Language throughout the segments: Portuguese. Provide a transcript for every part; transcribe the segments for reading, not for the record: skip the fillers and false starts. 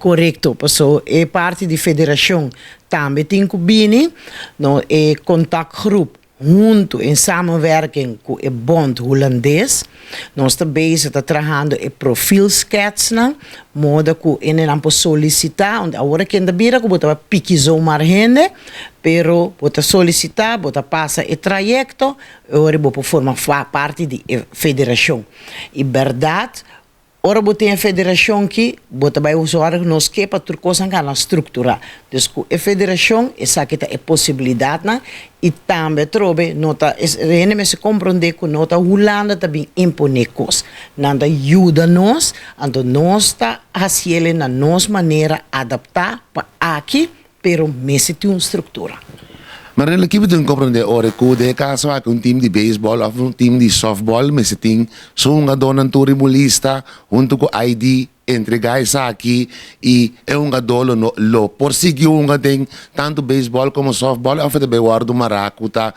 correcto, so é parte da federação também tem que no é contactgroep junto em samenwerking com o bond holandês. Nós também estamos trabalhando em profilskets, modo que ele pode solicitar, onde agora que ainda vira que bota pique zomaar gente, pero bota solicitar, bota passa o trajecto, agora bota formar parte da federação. E verdade, ora botem a federação que bota vai usar nos que para turcosan na estrutura. Então a federação essa que é possibilidade na e também trobe nota rene se compreender que nota Holanda também impõe coisas. Nanda ajuda nós, ando nós está fazendo na nossa maneira adaptar para aqui, pero mesmo tem uma estrutura. Maar in equipe doen compreender ore ko de caso a un team de baseball of un team de softball me se ting so un donan turimulista junto com ID entregar isso aqui e é um gadolo no lo persegui um gadem tanto beisebol como softball ou até beguardo maracuta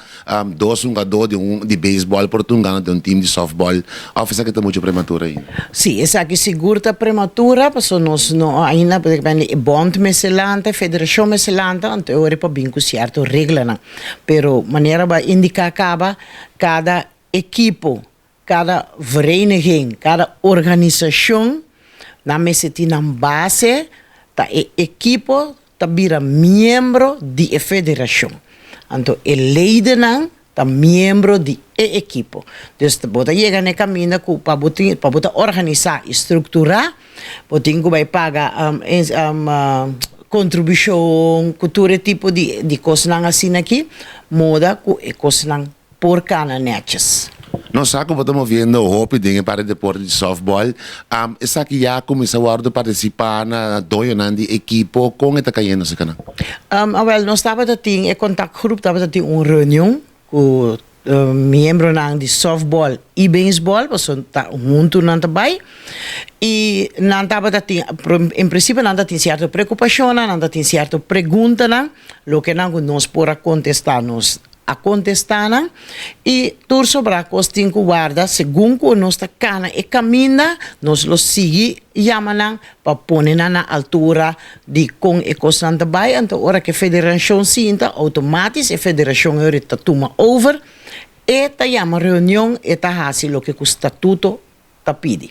dois um gado de beisebol por um ganho de um time de softball ou essa que está muito prematura aí. Sim, essa aqui segura está prematura, porque nós não ainda porque bond meselante, federação meselante, então eu para bem com certo regra não, pero maneira para indicar cada equipo, cada vereniging, cada organização na meseta base da equipo tá vira membro de federação. Então, ele leidenan tá membro de equipo. Então, bota chega no caminho para botar organizar, estruturar, botin que vai pagar contribuição, cultura tipo de coisas assim aqui, moda que coisas por cana netes. Nós estamos vendo o hopi dingen para o deporte de softball. Essa aqui já começou a participar na doiona de equipo com esta caindo se cana. Well, nós estava tem contactgroep, estava tem uma reunião com membro de softball e baseball, porque tá junto não também. E não estava em princípio não tem certa preocupação, não tem certa pergunta, lo que nós podemos contestar nós a contestar e tudo sobre a coisa que guarda segundo nós está cana e caminha nós lo sigue chamam para pôr na altura de com e coisa também então hora que a federação sinta automaticamente a federação está toma over e tá chama reunião e tá fazendo o que o estatuto tá pede.